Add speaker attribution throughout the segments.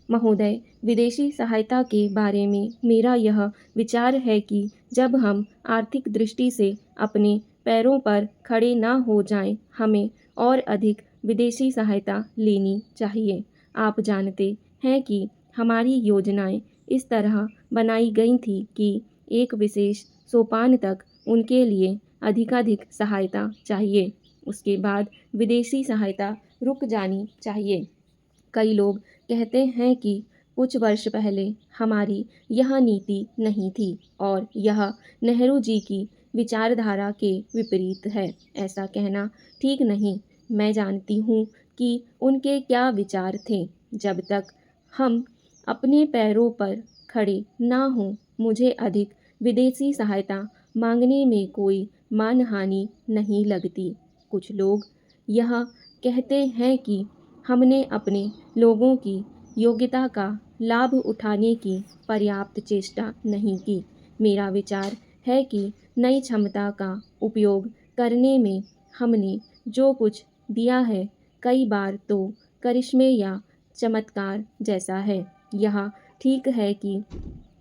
Speaker 1: महोदय, विदेशी सहायता के बारे में मेरा यह विचार है कि जब हम आर्थिक दृष्टि से अपने पैरों पर खड़े न हो जाएं, हमें और अधिक विदेशी सहायता लेनी चाहिए। आप जानते हैं कि हमारी योजनाएं इस तरह बनाई गई थी कि एक विशेष सोपान तक उनके लिए अधिकाधिक सहायता चाहिए। उसके बाद विदेशी सहायता रुक जानी चाहिए। कई लोग कहते हैं कि कुछ वर्ष पहले हमारी यह नीति नहीं थी और यह नेहरू जी की विचारधारा के विपरीत है। ऐसा कहना ठीक नहीं। मैं जानती हूँ कि उनके क्या विचार थे। जब तक हम अपने पैरों पर खड़े ना हों, मुझे अधिक विदेशी सहायता मांगने में कोई मानहानि नहीं लगती। कुछ लोग यह कहते हैं कि हमने अपने लोगों की योग्यता का लाभ उठाने की पर्याप्त चेष्टा नहीं की। मेरा विचार है कि नई क्षमता का उपयोग करने में हमने जो कुछ दिया है, कई बार तो करिश्मे या चमत्कार जैसा है। यह ठीक है कि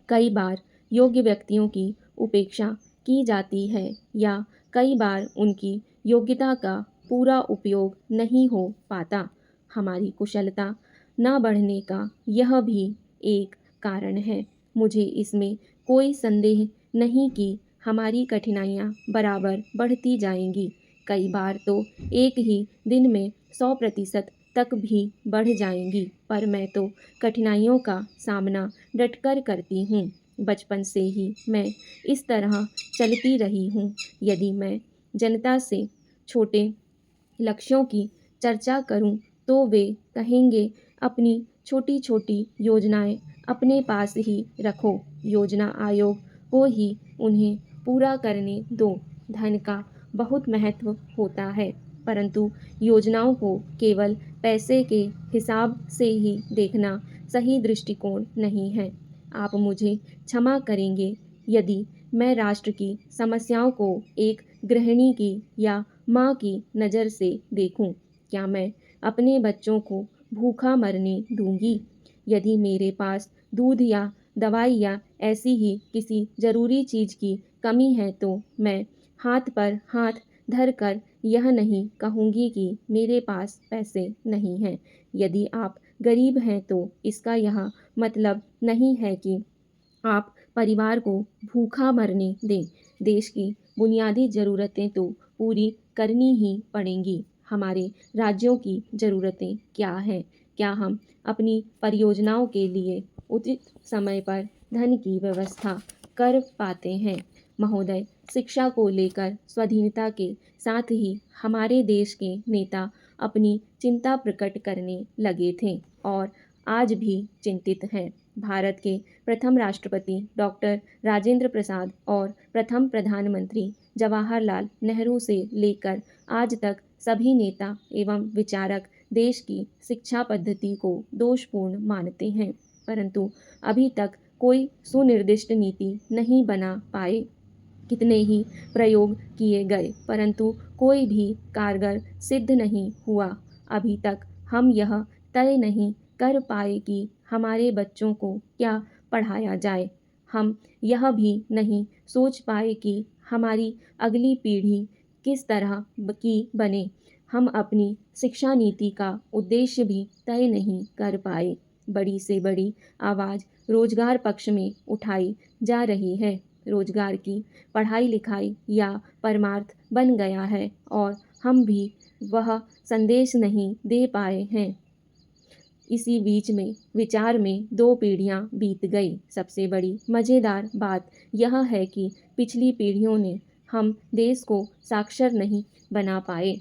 Speaker 1: कई बार योग्य व्यक्तियों की उपेक्षा की जाती है या कई बार उनकी योग्यता का पूरा उपयोग नहीं हो पाता। हमारी कुशलता न बढ़ने का यह भी एक कारण है। मुझे इसमें कोई संदेह नहीं कि हमारी कठिनाइयाँ बराबर बढ़ती जाएंगी। कई बार तो एक ही दिन में 100% तक भी बढ़ जाएंगी, पर मैं तो कठिनाइयों का सामना डटकर करती हूँ। बचपन से ही मैं इस तरह चलती रही हूँ। यदि मैं जनता से छोटे लक्ष्यों की चर्चा करूं, तो वे कहेंगे अपनी छोटी छोटी योजनाएं अपने पास ही रखो। योजना आयोग को ही उन्हें पूरा करने दो। धन का बहुत महत्व होता है, परंतु योजनाओं को केवल पैसे के हिसाब से ही देखना सही दृष्टिकोण नहीं है। आप मुझे क्षमा करेंगे यदि मैं राष्ट्र की समस्याओं को एक गृहिणी की या माँ की नज़र से देखूं। क्या मैं अपने बच्चों को भूखा मरने दूंगी? यदि मेरे पास दूध या दवाई या ऐसी ही किसी ज़रूरी चीज़ की कमी है, तो मैं हाथ पर हाथ धर कर यह नहीं कहूँगी कि मेरे पास पैसे नहीं हैं। यदि आप गरीब हैं, तो इसका यह मतलब नहीं है कि आप परिवार को भूखा मरने दें। देश की बुनियादी ज़रूरतें तो पूरी करनी ही पड़ेंगी। हमारे राज्यों की ज़रूरतें क्या हैं? क्या हम अपनी परियोजनाओं के लिए उचित समय पर धन की व्यवस्था कर पाते हैं? महोदय, शिक्षा को लेकर स्वाधीनता के साथ ही हमारे देश के नेता अपनी चिंता प्रकट करने लगे थे और आज भी चिंतित हैं। भारत के प्रथम राष्ट्रपति डॉक्टर राजेंद्र प्रसाद और प्रथम प्रधानमंत्री जवाहरलाल नेहरू से लेकर आज तक सभी नेता एवं विचारक देश की शिक्षा पद्धति को दोषपूर्ण मानते हैं, परंतु अभी तक कोई सुनिर्दिष्ट नीति नहीं बना पाए। कितने ही प्रयोग किए गए, परंतु कोई भी कारगर सिद्ध नहीं हुआ। अभी तक हम यह तय नहीं कर पाए कि हमारे बच्चों को क्या पढ़ाया जाए। हम यह भी नहीं सोच पाए कि हमारी अगली पीढ़ी किस तरह की बने। हम अपनी शिक्षा नीति का उद्देश्य भी तय नहीं कर पाए। बड़ी से बड़ी आवाज़ रोजगार पक्ष में उठाई जा रही है। रोजगार की पढ़ाई लिखाई या परमार्थ बन गया है और हम भी वह संदेश नहीं दे पाए हैं। इसी बीच में विचार में 2 पीढ़ियां बीत गई। सबसे बड़ी मज़ेदार बात यह है कि पिछली पीढ़ियों ने हम देश को साक्षर नहीं बना पाए।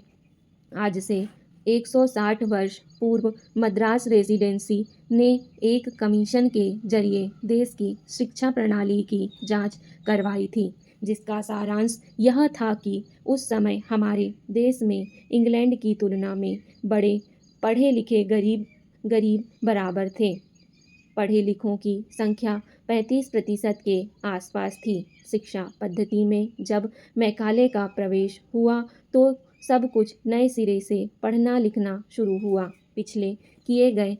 Speaker 1: आज से 160 वर्ष पूर्व मद्रास रेजिडेंसी ने एक कमीशन के जरिए देश की शिक्षा प्रणाली की जांच करवाई थी, जिसका सारांश यह था कि उस समय हमारे देश में इंग्लैंड की तुलना में बड़े पढ़े लिखे गरीब बराबर थे। पढ़े लिखों की संख्या 35% के आसपास थी। शिक्षा पद्धति में जब मैकाले का प्रवेश हुआ, तो सब कुछ नए सिरे से पढ़ना लिखना शुरू हुआ। पिछले किए गए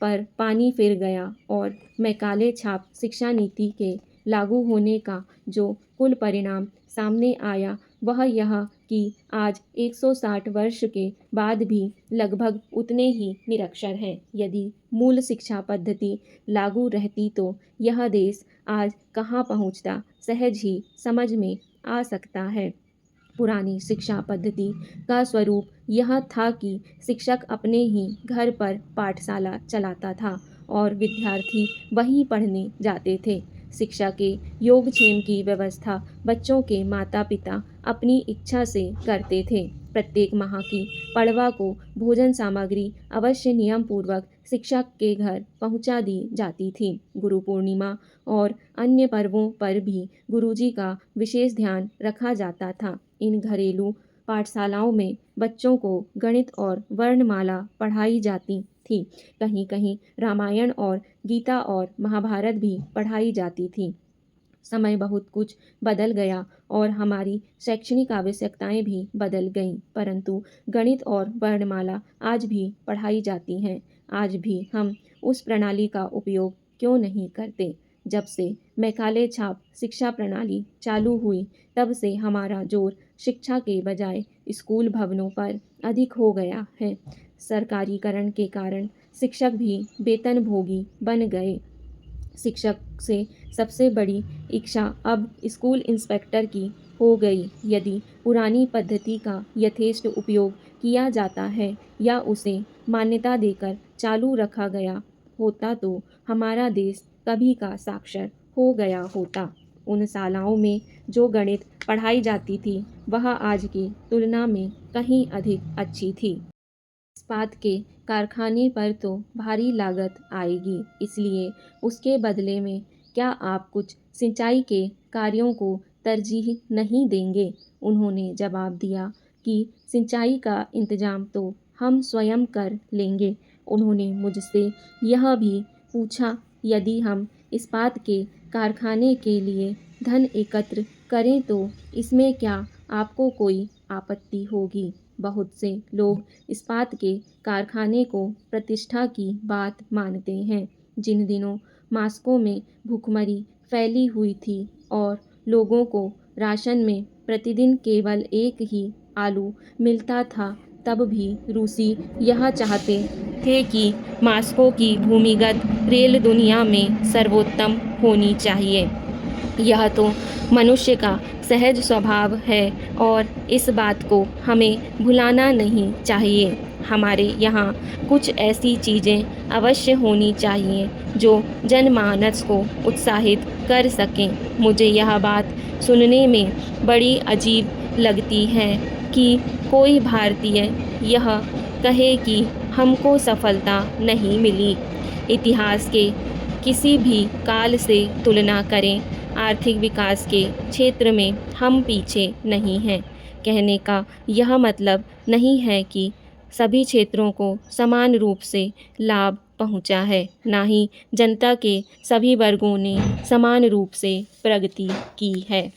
Speaker 1: पर पानी फिर गया और मैकाले छाप शिक्षा नीति के लागू होने का जो कुल परिणाम सामने आया वह यह कि आज 160 वर्ष के बाद भी लगभग उतने ही निरक्षर हैं। यदि मूल शिक्षा पद्धति लागू रहती तो यह देश आज कहाँ पहुँचता सहज ही समझ में आ सकता है। पुरानी शिक्षा पद्धति का स्वरूप यह था कि शिक्षक अपने ही घर पर पाठशाला चलाता था और विद्यार्थी वहीं पढ़ने जाते थे। शिक्षा के योगक्षेम की व्यवस्था बच्चों के माता पिता अपनी इच्छा से करते थे। प्रत्येक माह की पड़वा को भोजन सामग्री अवश्य नियम पूर्वक शिक्षक के घर पहुंचा दी जाती थी। गुरु पूर्णिमा और अन्य पर्वों पर भी गुरुजी का विशेष ध्यान रखा जाता था। इन घरेलू पाठशालाओं में बच्चों को गणित और वर्णमाला पढ़ाई जाती थी। कहीं कहीं रामायण और गीता और महाभारत भी पढ़ाई जाती थी। समय बहुत कुछ बदल गया और हमारी शैक्षणिक आवश्यकताएं भी बदल गईं, परंतु गणित और वर्णमाला आज भी पढ़ाई जाती हैं। आज भी हम उस प्रणाली का उपयोग क्यों नहीं करते? जब से मैकाले छाप शिक्षा प्रणाली चालू हुई तब से हमारा जोर शिक्षा के बजाय स्कूल भवनों पर अधिक हो गया है। सरकारीकरण के कारण शिक्षक भी वेतनभोगी बन गए। शिक्षक से सबसे बड़ी इच्छा अब स्कूल इंस्पेक्टर की हो गई। यदि पुरानी पद्धति का यथेष्ट उपयोग किया जाता है या उसे मान्यता देकर चालू रखा गया होता तो हमारा देश कभी का साक्षर हो गया होता। उन शालाओं में जो गणित पढ़ाई जाती थी वह आज की तुलना में कहीं अधिक अच्छी थी। इस्पात के कारखाने पर तो भारी लागत आएगी, इसलिए उसके बदले में क्या आप कुछ सिंचाई के कार्यों को तरजीह नहीं देंगे? उन्होंने जवाब दिया कि सिंचाई का इंतजाम तो हम स्वयं कर लेंगे। उन्होंने मुझसे यह भी पूछा यदि हम इस्पात के कारखाने के लिए धन एकत्र करें तो इसमें क्या आपको कोई आपत्ति होगी? बहुत से लोग इस्पात के कारखाने को प्रतिष्ठा की बात मानते हैं। जिन दिनों मास्को में भूखमरी फैली हुई थी और लोगों को राशन में प्रतिदिन केवल एक ही आलू मिलता था, तब भी रूसी यह चाहते थे कि मास्को की भूमिगत रेल दुनिया में सर्वोत्तम होनी चाहिए। यह तो मनुष्य का सहज स्वभाव है और इस बात को हमें भुलाना नहीं चाहिए। हमारे यहाँ कुछ ऐसी चीज़ें अवश्य होनी चाहिए जो जनमानस को उत्साहित कर सकें। मुझे यह बात सुनने में बड़ी अजीब लगती है कि कोई भारतीय यह कहे कि हमको सफलता नहीं मिली। इतिहास के किसी भी काल से तुलना करें, आर्थिक विकास के क्षेत्र में हम पीछे नहीं हैं। कहने का यह मतलब नहीं है कि सभी क्षेत्रों को समान रूप से लाभ पहुंचा है, ना ही जनता के सभी वर्गों ने समान रूप से प्रगति की है।